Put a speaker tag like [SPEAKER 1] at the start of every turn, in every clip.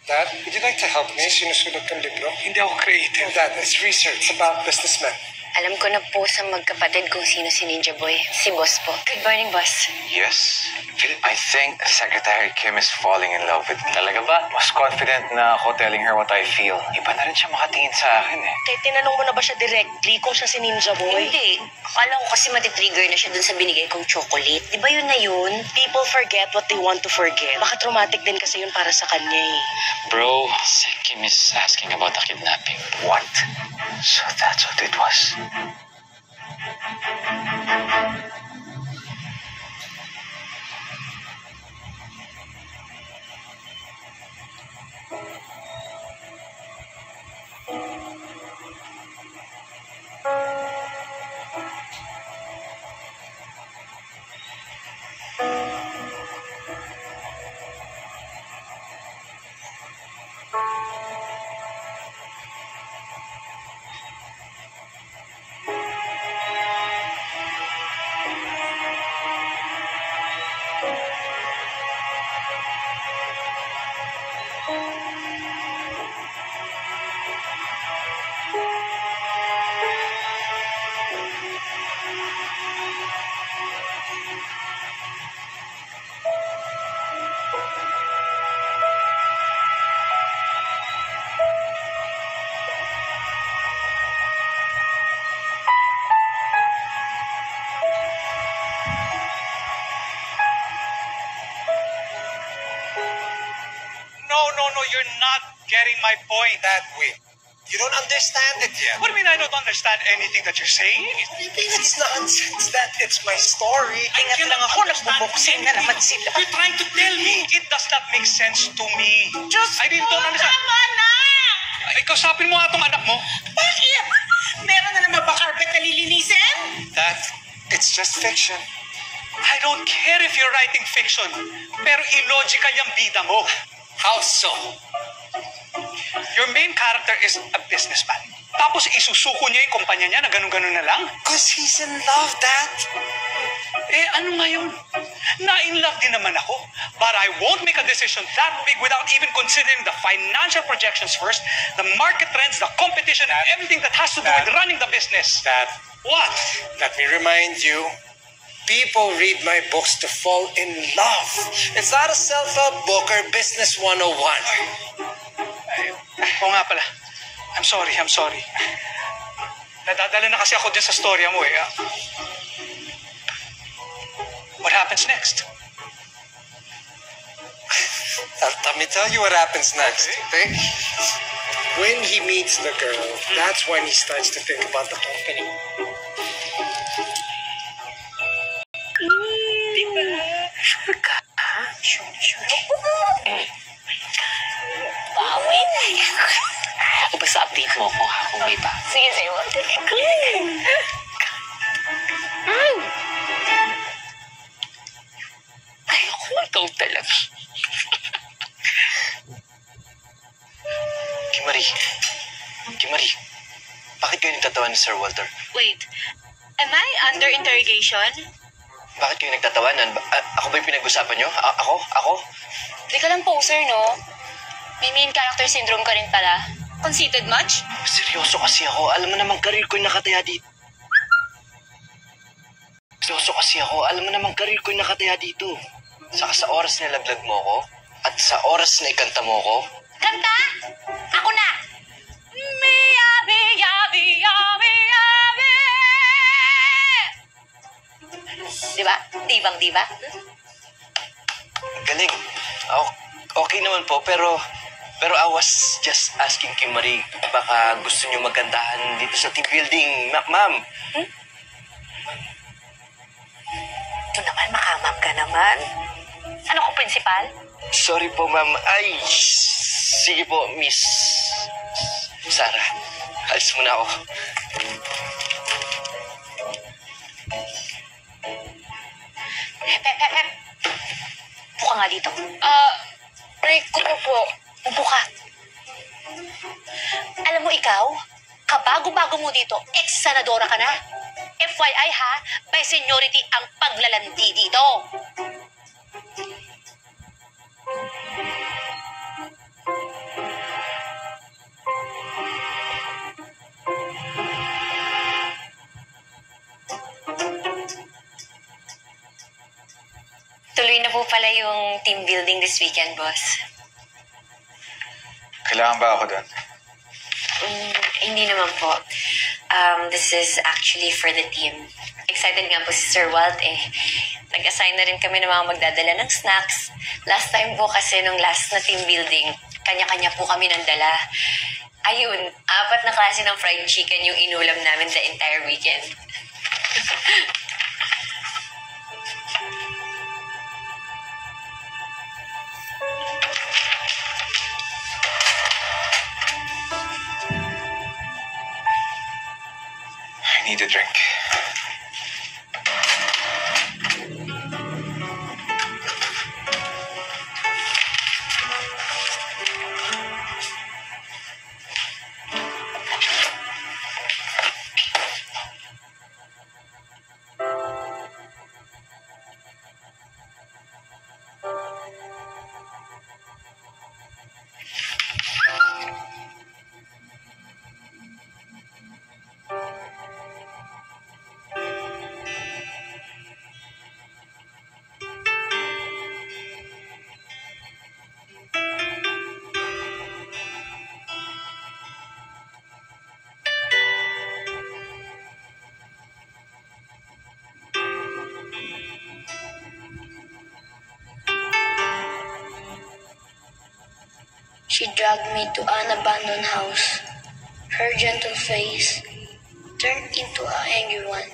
[SPEAKER 1] Dad, would you like to help me? Sinusulat kang libro?
[SPEAKER 2] Hindi ako creative.
[SPEAKER 1] No, Dad, it's research about businessmen.
[SPEAKER 3] Alam ko na po sa magkapatid kung sino si Ninja Boy. Si Boss po. Good morning, Boss.
[SPEAKER 4] Yes. I think Secretary Kim is falling in love with me. Talaga ba? Mas confident na ako telling her what I feel. Iba na rin siya makatingin sa akin eh.
[SPEAKER 5] Kaya tinanong mo na ba siya directly kung siya si Ninja Boy?
[SPEAKER 3] Hindi. Akala ko kasi matitrigger na siya dun sa binigay kong chocolate. Di ba yun na yun?
[SPEAKER 5] People forget what they want to forget. Baka traumatic din kasi yun para sa kanya eh.
[SPEAKER 4] Bro, Kim is asking about the kidnapping. What? So that's what it was.
[SPEAKER 2] No, you're not getting my point.
[SPEAKER 1] Dad, wait. You don't understand it yet.
[SPEAKER 2] What do you mean I don't understand anything that you're saying?
[SPEAKER 1] It's nonsense, Dad. It's my story.
[SPEAKER 5] Ingat lang ako, nagbubuksing na naman sila.
[SPEAKER 2] You're trying to tell me. It does not make sense to me. I really don't understand.
[SPEAKER 5] Tama na!
[SPEAKER 2] Ikaw, sapin mo nga itong anak mo.
[SPEAKER 5] Bakit? Meron na naman ba carpet na lilinisin?
[SPEAKER 1] Dad, it's just fiction.
[SPEAKER 2] I don't care if you're writing fiction, pero illogical yung bida mo.
[SPEAKER 1] How so?
[SPEAKER 2] Your main character is a businessman. Tapos isusuko niya yung kumpanya niya na ganun-ganun na lang?
[SPEAKER 1] Because he's in love, Dad.
[SPEAKER 2] Eh, ano nga yun? Na-in-love din naman ako. But I won't make a decision that big without even considering the financial projections first, the market trends, the competition, and everything that has to do with running the business.
[SPEAKER 1] Dad,
[SPEAKER 2] What?
[SPEAKER 1] let me remind you, people read my books to fall in love. It's not a self-help book or business 101.
[SPEAKER 2] Oo nga pala. I'm sorry. Nadadala na kasi ako din sa storya mo eh. What happens next?
[SPEAKER 1] Let me tell you what happens next, okay? When he meets the girl, that's when he starts to think about the company.
[SPEAKER 5] Sure ka? Sure.
[SPEAKER 3] Bawi na.
[SPEAKER 5] O basta update mo ako ha, kung may ba.
[SPEAKER 3] Sige, sa'yo.
[SPEAKER 5] Ay, ako, ikaw talaga.
[SPEAKER 4] Kimari, bakit kayo nagtatawa ni Sir Walter?
[SPEAKER 3] Wait, am I under interrogation?
[SPEAKER 4] Bakit kayo nagtatawanan? Ako ba yung pinag-usapan nyo? Ako?
[SPEAKER 3] Di ka lang poser, no? May main character syndrome ka rin pala. Conceited much?
[SPEAKER 4] Seryoso kasi ako. Alam mo namang karir ko yung nakataya dito. Saka sa oras na laglag mo ko, at sa oras na ikanta mo ko,
[SPEAKER 3] Kanta? Ako na! Mia, mia, mia, mia, mia. Diba? Dibang-diba?
[SPEAKER 4] galing. Okay naman po, pero I was just asking Kimari, baka gusto niyo magkantahan dito sa team building, ma'am.
[SPEAKER 5] Ito naman, makamam ka naman.
[SPEAKER 3] Ano ko, principal?
[SPEAKER 4] Sorry po, ma'am. Ay, sige po, Miss Sarah. Alis muna ako.
[SPEAKER 3] Hep. Upo ka nga dito. Break ko po. Upo ka. Alam mo ikaw, kabago-bago mo dito, ex-senadora ka na. FYI ha, by seniority ang paglalandi dito.
[SPEAKER 6] Tuloy na po pala yung team building this weekend, boss.
[SPEAKER 4] Kailangan ba ako doon?
[SPEAKER 6] Hindi naman po. This is actually for the team. Excited nga po si Sir Walt eh. Nag-assign na rin kami ng mga magdadala ng snacks. Last time po kasi nung last na team building, kanya-kanya po kami ng dala. Ayun, 4 na klase ng fried chicken yung inulam namin the entire weekend.
[SPEAKER 4] I need a drink.
[SPEAKER 7] She dragged me to an abandoned house. Her gentle face turned into an angry one.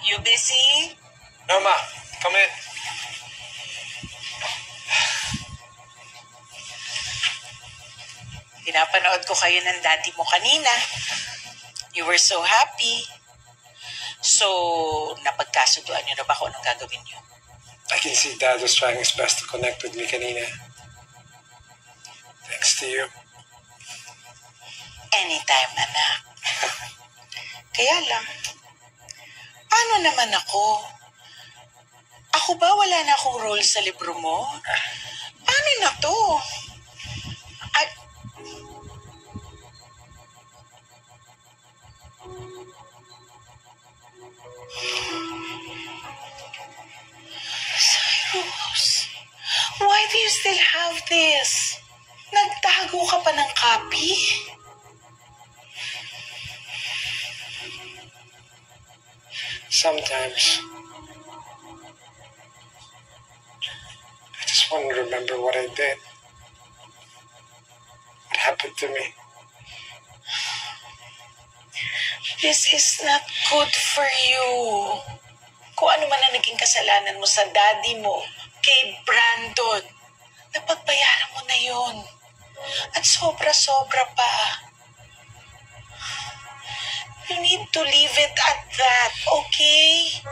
[SPEAKER 5] You busy?
[SPEAKER 1] No, Ma. Come in.
[SPEAKER 5] Pinapanood ko kayo ng daddy mo kanina. You were so happy. So, napagkasunduan niyo na ba kung anong gagawin niyo?
[SPEAKER 1] I can see Dad was trying his best to connect with me kanina. Thanks to you.
[SPEAKER 5] Anytime, anak. Kaya lang, paano naman ako? Ako ba wala na akong role sa libro mo? Paano na to? At, Cyrus, why do you still have this? Nagtago ka pa ng copy?
[SPEAKER 1] Sometimes, I just want to remember what I did. What happened to me.
[SPEAKER 5] This is not good for you. Kung ano man ang naging kasalanan mo sa daddy mo, kay Brandon, napagbayaran mo na yun. At sobra-sobra pa. You need to leave it at that, okay?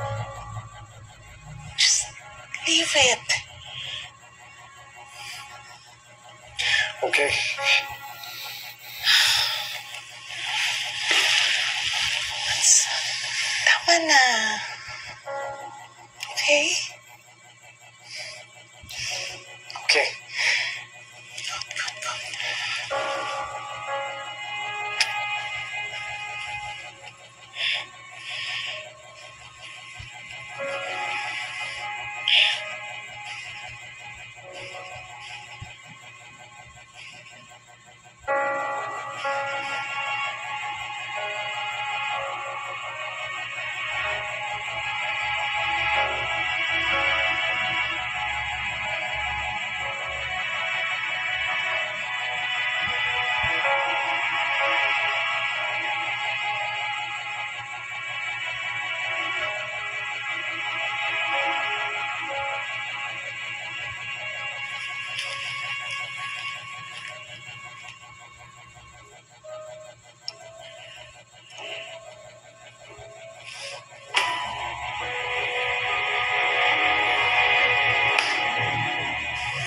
[SPEAKER 5] Just leave it.
[SPEAKER 1] Okay.
[SPEAKER 5] Tama na. Okay?
[SPEAKER 1] Okay.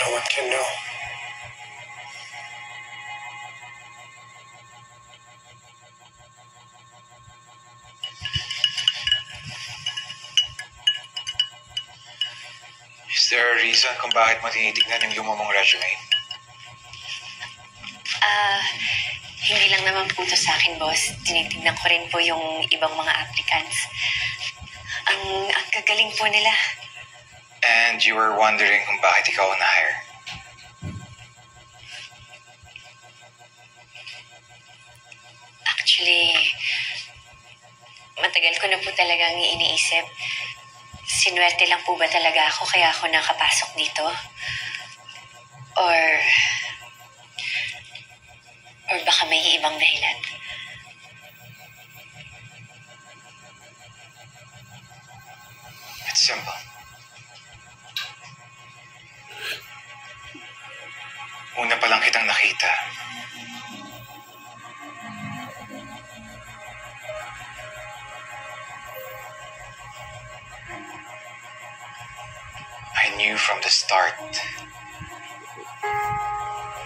[SPEAKER 1] No one can know.
[SPEAKER 4] Is there a reason kung bakit mo tinitignan yung lumamang resume?
[SPEAKER 6] Hindi lang naman po to sa akin, boss. Tinitignan ko rin po yung ibang mga applicants. Ang gagaling po nila.
[SPEAKER 4] And you were wondering kung bakit ikaw ang na-hire.
[SPEAKER 6] Actually, matagal ko na po talagang iniisip. Sinuwerte lang po ba talaga ako kaya ako nakapasok dito? Or baka may ibang dahilan?
[SPEAKER 4] It's simple. Una pa lang kitang nakita. I knew from the start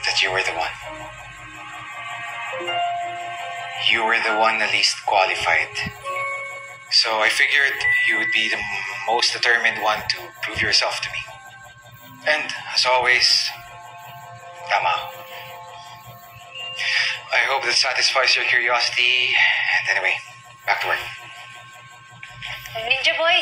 [SPEAKER 4] that you were the one. You were the one the least qualified. So I figured you would be the most determined one to prove yourself to me. And as always, tama ako. I hope that satisfies your curiosity. And anyway, back to work.
[SPEAKER 6] Ninja Boy!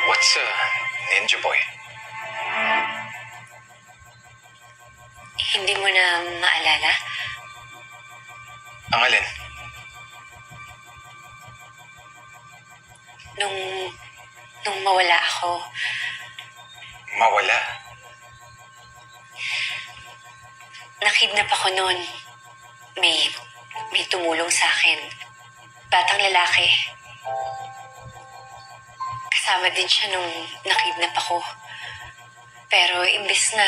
[SPEAKER 4] What's a Ninja Boy?
[SPEAKER 6] Hindi mo na maalala?
[SPEAKER 4] Ang alin?
[SPEAKER 6] Nung mawala ako,
[SPEAKER 4] Mawala?
[SPEAKER 6] nakidnap ako noon. May tumulong sa akin. Batang lalaki. Kasama din siya nung nakidnap ako. Pero imbes na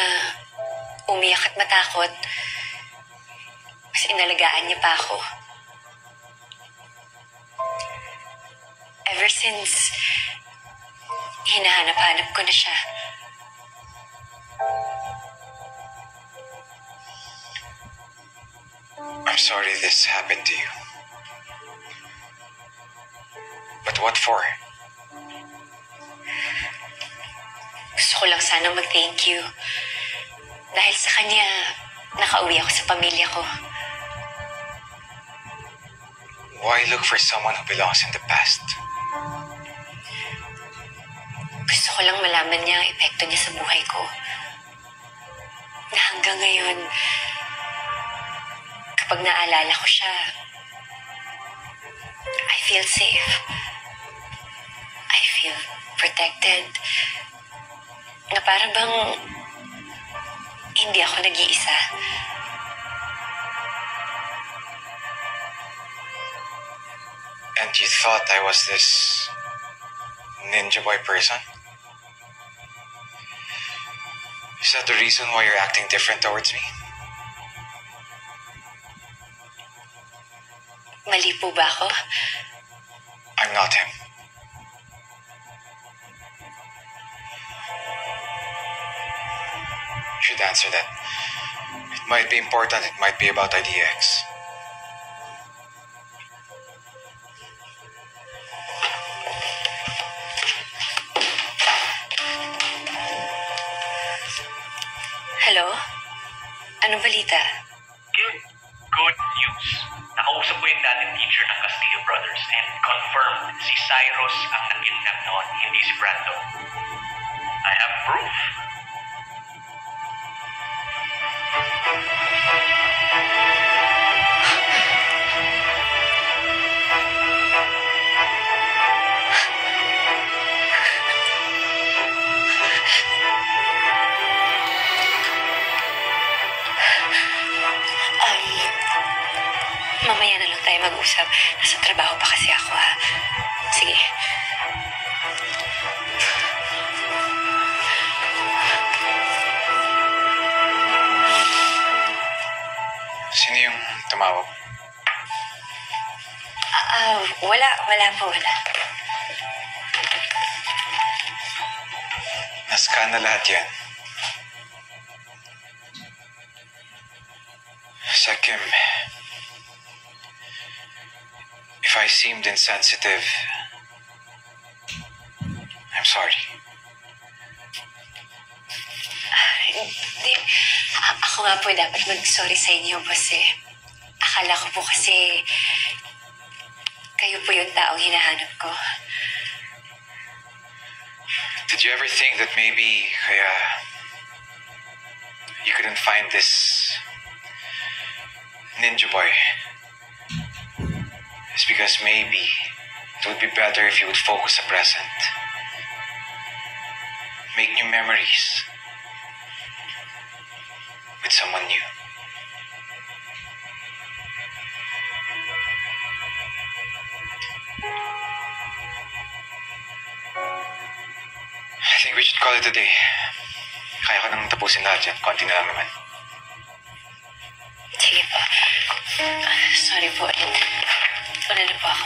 [SPEAKER 6] umiyak at matakot, mas inalagaan niya pa ako. Ever since, hinahanap-hanap ko na siya.
[SPEAKER 4] I'm sorry this happened to you. But what for?
[SPEAKER 6] Gusto ko lang sana mag-thank you. Dahil sa kanya, nakauwi ako sa pamilya ko.
[SPEAKER 4] Why look for someone who belongs in the past?
[SPEAKER 6] Gusto ko lang malaman niya ang epekto niya sa buhay ko. Na hanggang ngayon, kapag naalala ko siya, I feel safe. I feel protected. Na para bang hindi ako nag-iisa.
[SPEAKER 4] And you thought I was this Ninja Boy person? Is that the reason why you're acting different towards me?
[SPEAKER 6] Mali po ba ako?
[SPEAKER 4] I'm not him. You should answer that. It might be important, it might be about IDX.
[SPEAKER 6] Hello? Anong balita?
[SPEAKER 8] Kim, good news. Nakausap ko yung dating teacher ng Castillo Brothers and confirmed si Cyrus ang nakidnap noon, hindi si Brandon. I have proof.
[SPEAKER 6] Mamaya na lang tayo mag-usap. Nasa trabaho pa kasi ako, ha? Sige.
[SPEAKER 4] Sino yung tumawag?
[SPEAKER 6] Wala po.
[SPEAKER 4] Nascan na lahat yan. Sa Kim, if I seemed insensitive, I'm sorry.
[SPEAKER 6] Hindi. Ako nga po dapat mag-sorry sa inyo, boss eh. Akala ko po kasi kayo po yung taong hinahanap ko.
[SPEAKER 4] Did you ever think that maybe kaya you couldn't find this ninja boy? It's because maybe it would be better if you would focus the present. Make new memories with someone new. I think we should call it a day. Kaya ko nang tapusin lahat yan. Konti na lang naman.
[SPEAKER 6] Sige po. Sorry po. Wala na po ako.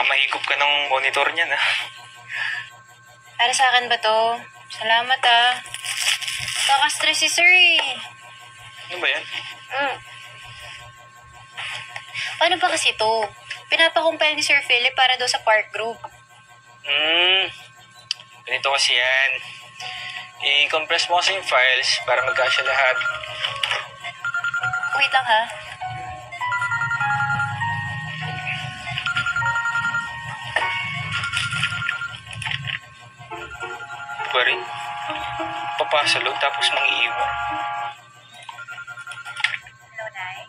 [SPEAKER 9] Mahigop ka ng monitor niyan, ah.
[SPEAKER 10] Para sa akin ba to? Salamat ah. Kaka-stress si sir eh.
[SPEAKER 9] Ano ba yan?
[SPEAKER 10] Paano ba kasi to? Pinapakumpel ni Sir Philip para daw sa park group.
[SPEAKER 9] Ganito kasi yan. I-compress mo kasi yung files para magkasya lahat.
[SPEAKER 10] Wait lang ha.
[SPEAKER 9] Pa rin. Papasa loob tapos mangiiwan.
[SPEAKER 10] Hello, Nay.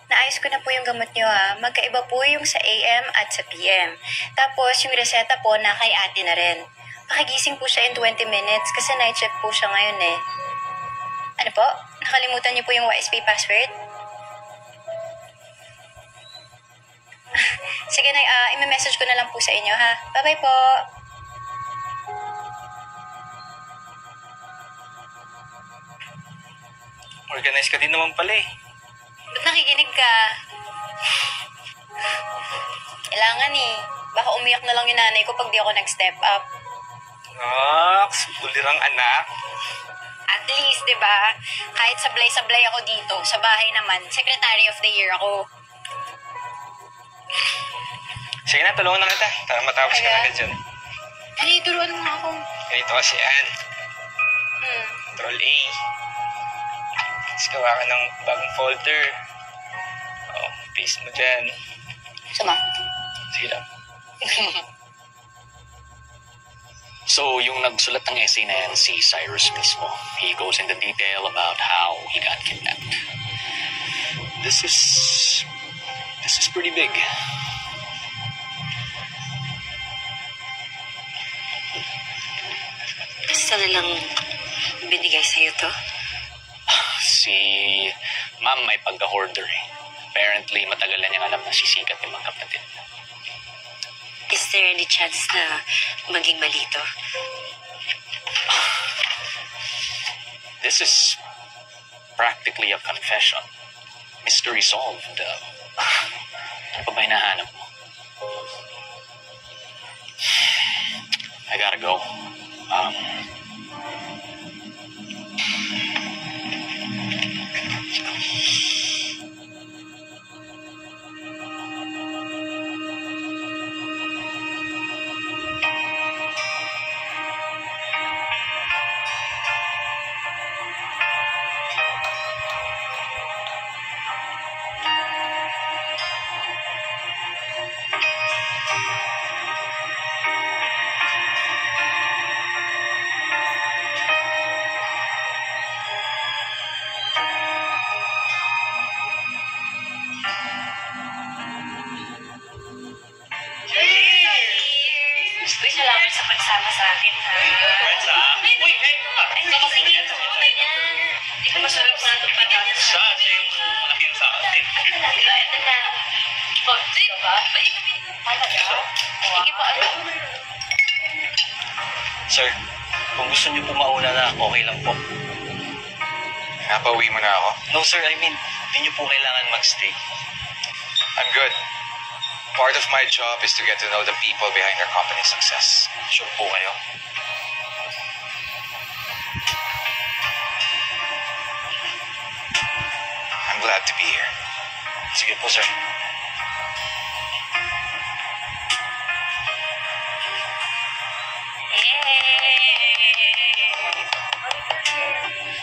[SPEAKER 10] Naayos ko na po yung gamot nyo ha. Magkaiba po yung sa AM at sa PM. Tapos yung reseta po na kay ate na rin. Makigising po siya in 20 minutes kasi night shift po siya ngayon eh. Ano po? Nakalimutan niyo po yung YSP password? Sige Nay, i-message ko na lang po sa inyo ha. Bye-bye po.
[SPEAKER 9] Organize ka din naman pala eh.
[SPEAKER 10] Ba't nakikinig ka? Kailangan eh. Baka umiyak na lang yung nanay ko pag di ako nag-step up.
[SPEAKER 9] Bulirang anak.
[SPEAKER 10] At least, di ba? Kahit sablay-sablay ako dito, sa bahay naman, Secretary of the Year ako.
[SPEAKER 9] Sige na, tulungan na kita para matapos ka na agad dyan.
[SPEAKER 10] Ano, turuan mo nga ako.
[SPEAKER 9] Ganito kasi yan. Control A. Tapos gawa ka ng bagong folder. Paste mo dyan.
[SPEAKER 10] Sama.
[SPEAKER 9] Sige lang.
[SPEAKER 11] So, yung nagsulat ng essay na yan, si Cyrus mismo. He goes into detail about how he got kidnapped. This is pretty big.
[SPEAKER 6] Basta na lang binigay sa'yo to.
[SPEAKER 11] Si Ma'am may pagka-hoarder eh. Apparently, matagal na niyang alam na sisikat yung mga kapatid.
[SPEAKER 6] Is there any chance na maging mali to?
[SPEAKER 11] This is practically a confession. Mystery solved. Ano pa ba hinahanap mo? I gotta go.
[SPEAKER 6] Salamat sa pagsama sa akin, ha? Uy, hey! Ay, sige, okay yan. Hindi ko masarap na ito pa natin.
[SPEAKER 8] Siya yung malaking sa akin.
[SPEAKER 6] Ito na. Oh, ito ba? Talaga? Sige pa, ano?
[SPEAKER 9] Sir, kung gusto niyo po mauna na, okay lang po.
[SPEAKER 4] Napauwi mo na ako?
[SPEAKER 11] No, sir. I mean, di niyo po kailangan magstay.
[SPEAKER 4] I'm good. Part of my job is to get to know the people behind our company's success.
[SPEAKER 11] Sure po kayo?
[SPEAKER 4] I'm glad to be here.
[SPEAKER 11] Sige po, sir.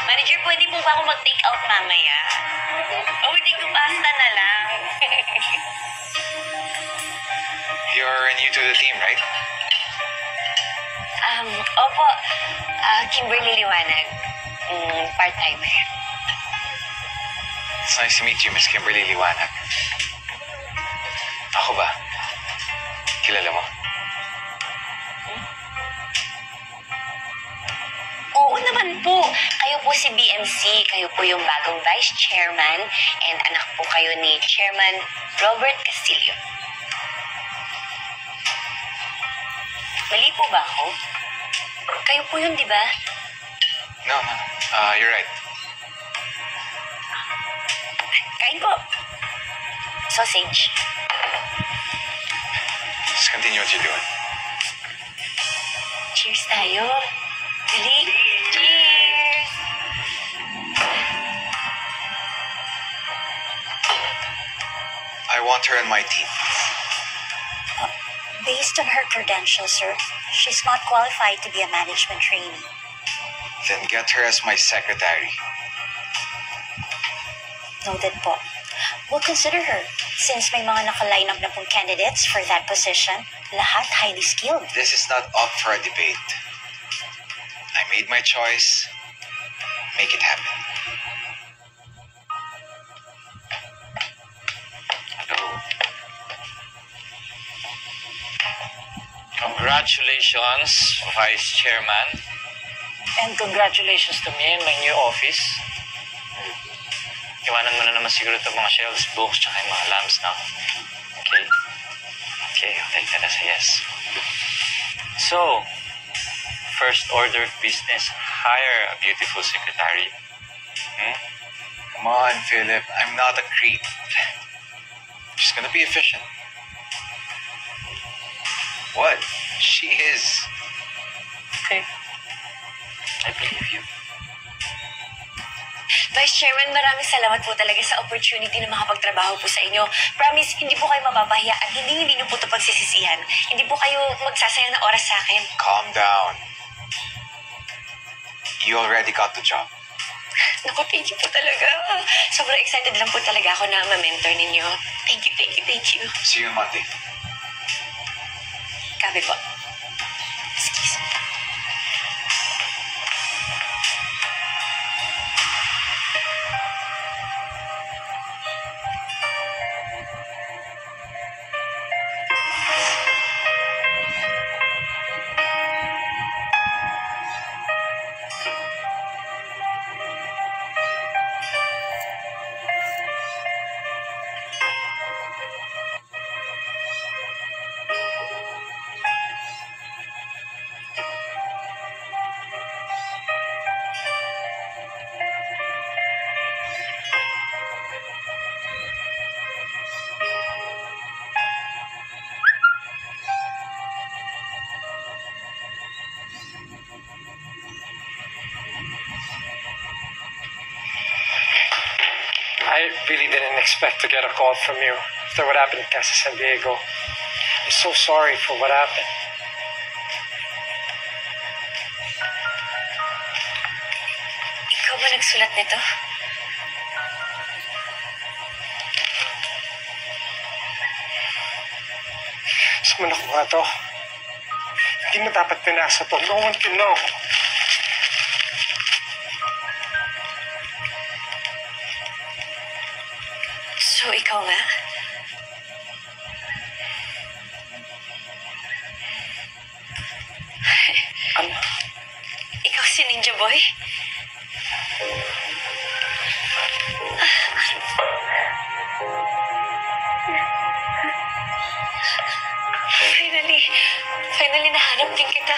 [SPEAKER 10] Manager, pwede po ba ako mag-take out mamaya? O hindi ko pasta na lang.
[SPEAKER 4] You're new to the team, right?
[SPEAKER 10] Opo. Kimberly Liwanag. Part-time.
[SPEAKER 4] It's nice to meet you, Miss Kimberly Liwanag. Ako ba? Kilala mo?
[SPEAKER 10] Oo naman po. Kayo po si BMC. Kayo po yung bagong vice chairman and anak po kayo ni Chairman Robert Castillo. Mali po ba ako? Kayo po yun, di ba?
[SPEAKER 4] No. You're right.
[SPEAKER 10] Kain po. Sausage.
[SPEAKER 4] Just continue what you're doing.
[SPEAKER 10] Cheers tayo. Dali. Cheers!
[SPEAKER 4] I want her on my team.
[SPEAKER 12] Based on her credentials, sir, she's not qualified to be a management trainee.
[SPEAKER 4] Then get her as my secretary.
[SPEAKER 12] Noted po. We'll consider her since may mga naka-line up na pong candidates for that position, lahat highly skilled.
[SPEAKER 4] This is not up for a debate. I made my choice. Make it happen.
[SPEAKER 11] Hello. Congratulations, Vice Chairman. And congratulations to me in my new office. Iwanan mo na naman siguro itong mga shelves, books, tsaka yung mga lamps na. Okay? Okay, I'll take that as a yes. So, first order of business, hire a beautiful secretary.
[SPEAKER 4] Come on, Philip. I'm not a creep. She's gonna be efficient. What? She is.
[SPEAKER 11] Okay. I believe you.
[SPEAKER 10] Vice Chairman, maraming salamat po talaga sa opportunity na makapagtrabaho po sa inyo. Promise, hindi po kayo mapapahiya at hindi niyo po ito pagsisisihan. Hindi po kayo magsasayang ng oras sa akin.
[SPEAKER 4] Calm down. You already got the job.
[SPEAKER 10] Naku, thank you po talaga. Sobrang excited lang po talaga ako na ma-mentor ninyo. Thank you, thank you, thank you.
[SPEAKER 4] See you on Monday.
[SPEAKER 10] Kabi po. Excuse me.
[SPEAKER 1] I really didn't expect to get a call from you after what happened in Casa San Diego. I'm so sorry for what happened.
[SPEAKER 10] Ikaw ba nagsulat nito?
[SPEAKER 1] Saan mo nakuha to? Hindi mo dapat pinasa to. No one can know.
[SPEAKER 10] So, ikaw nga?
[SPEAKER 1] Ano?
[SPEAKER 10] Ikaw si Ninja Boy? Finally nahanap din kita.